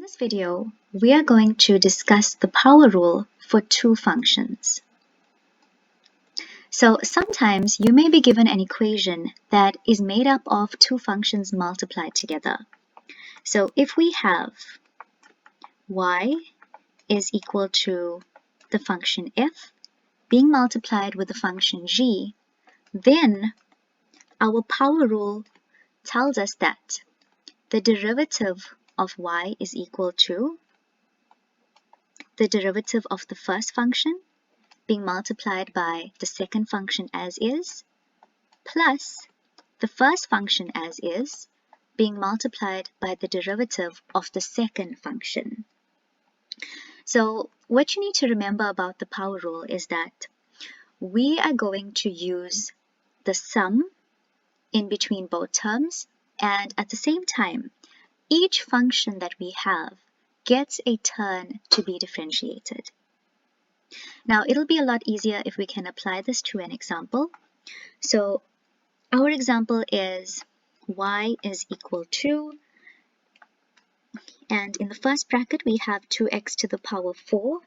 this video, we are going to discuss the power rule for two functions. So sometimes you may be given an equation that is made up of two functions multiplied together. So if we have y is equal to the function f being multiplied with the function g, then our power rule tells us that the derivative of y is equal to the derivative of the first function being multiplied by the second function as is, plus the first function as is being multiplied by the derivative of the second function. So what you need to remember about the power rule is that we are going to use the sum in between both terms, and at the same time, each function that we have gets a turn to be differentiated. Now, it'll be a lot easier if we can apply this to an example. So our example is y is equal to, and in the first bracket we have 2x to the power 4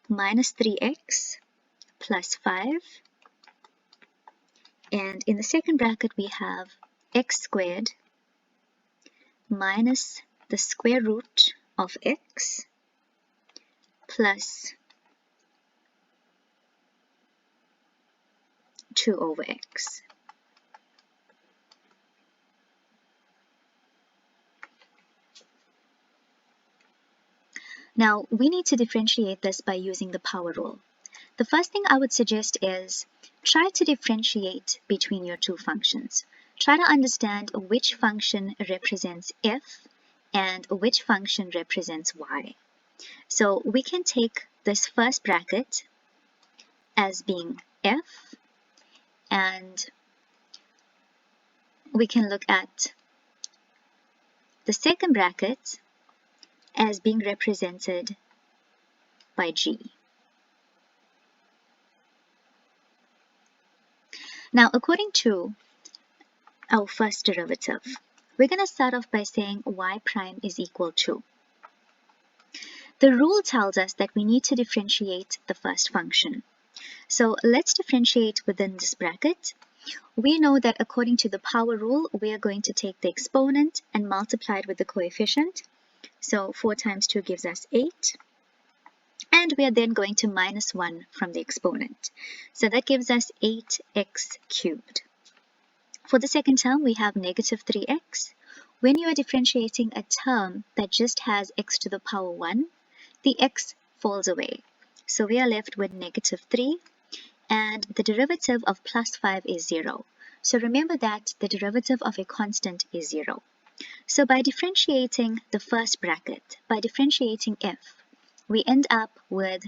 minus 3x plus 5. And in the second bracket we have x squared minus the square root of x plus 2 over x. Now, we need to differentiate this by using the power rule. The first thing I would suggest is try to differentiate between your two functions. Try to understand which function represents f and which function represents y. So we can take this first bracket as being f, and we can look at the second bracket as being represented by g. Now, according to our first derivative, we're going to start off by saying y prime is equal to. The rule tells us that we need to differentiate the first function. So let's differentiate within this bracket. We know that according to the power rule, we are going to take the exponent and multiply it with the coefficient. So 4 times 2 gives us 8. And we are then going to minus 1 from the exponent. So that gives us 8x cubed. For the second term, we have negative 3x. When you are differentiating a term that just has x to the power 1, the x falls away. So we are left with negative 3, and the derivative of plus 5 is 0. So remember that the derivative of a constant is 0. So by differentiating the first bracket, by differentiating f, we end up with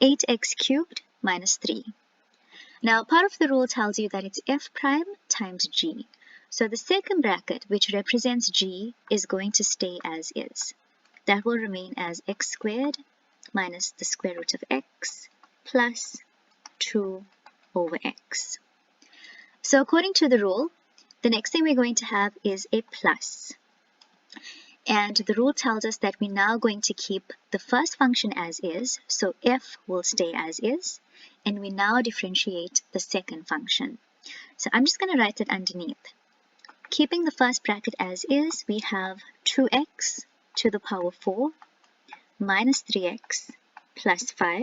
8x cubed minus 3. Now, part of the rule tells you that it's f prime times g. So the second bracket, which represents g, is going to stay as is. That will remain as x squared minus the square root of x plus 2 over x. So according to the rule, the next thing we're going to have is a plus. And the rule tells us that we're now going to keep the first function as is, so f will stay as is, and we now differentiate the second function. So I'm just going to write it underneath. Keeping the first bracket as is, we have 2x to the power 4 minus 3x plus 5,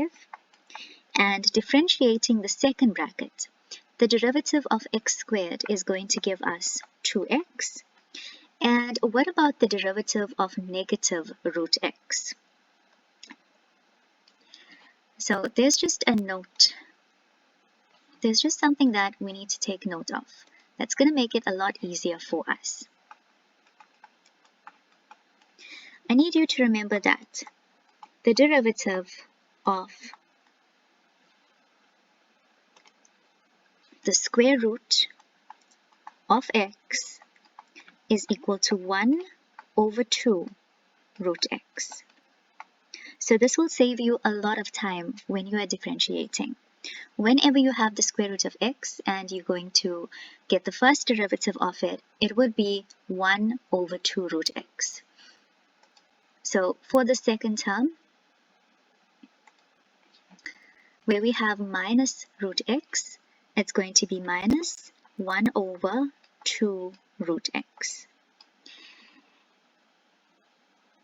and differentiating the second bracket, the derivative of x squared is going to give us 2x. And what about the derivative of negative root x? So there's just a note. There's just something that we need to take note of. That's going to make it a lot easier for us. I need you to remember that the derivative of the square root of x is equal to 1 over 2 root x. So this will save you a lot of time when you are differentiating. Whenever you have the square root of x and you're going to get the first derivative of it, it would be 1 over 2 root x. So for the second term, where we have minus root x, it's going to be minus 1 over 2 root x.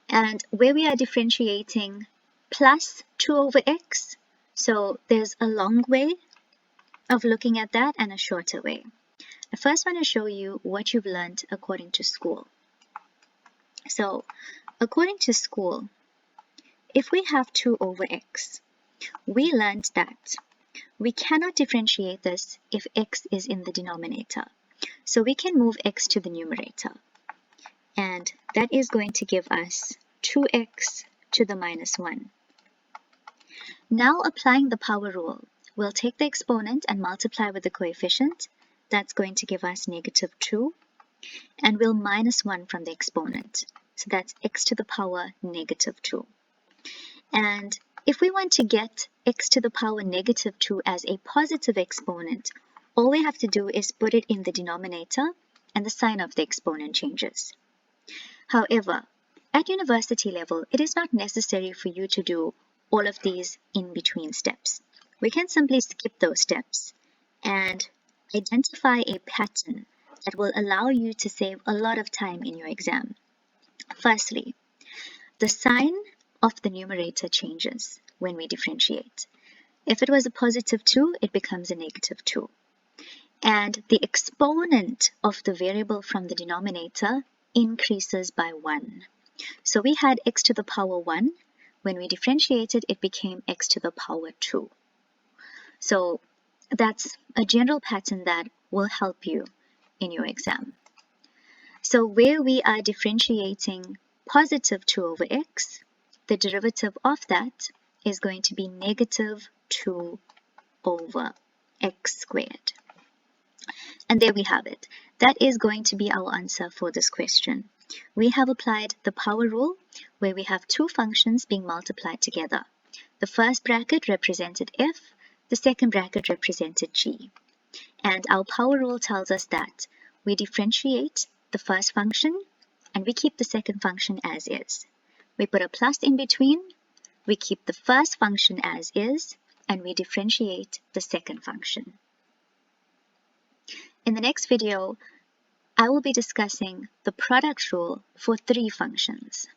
And where we are differentiating plus 2 over x, so there's a long way of looking at that and a shorter way. I first want to show you what you've learned according to school. So according to school, if we have 2 over x, we learned that we cannot differentiate this if x is in the denominator. So we can move x to the numerator. And that is going to give us 2x to the minus 1. Now applying the power rule, we'll take the exponent and multiply with the coefficient. That's going to give us negative 2. And we'll minus 1 from the exponent. So that's x to the power negative 2. And if we want to get x to the power negative 2 as a positive exponent, all we have to do is put it in the denominator and the sign of the exponent changes. However, at university level, it is not necessary for you to do all of these in-between steps. We can simply skip those steps and identify a pattern that will allow you to save a lot of time in your exam. Firstly, the sign of the numerator changes when we differentiate. If it was a positive 2, it becomes a negative 2. And the exponent of the variable from the denominator increases by 1. So we had x to the power 1. When we differentiated, it became x to the power 2. So that's a general pattern that will help you in your exam. So where we are differentiating positive 2 over x, the derivative of that is going to be negative 2 over x squared. And there we have it. That is going to be our answer for this question. We have applied the power rule where we have two functions being multiplied together. The first bracket represented f, the second bracket represented g. And our power rule tells us that we differentiate the first function and we keep the second function as is. We put a plus in between, we keep the first function as is, and we differentiate the second function. In the next video, I will be discussing the product rule for 3 functions.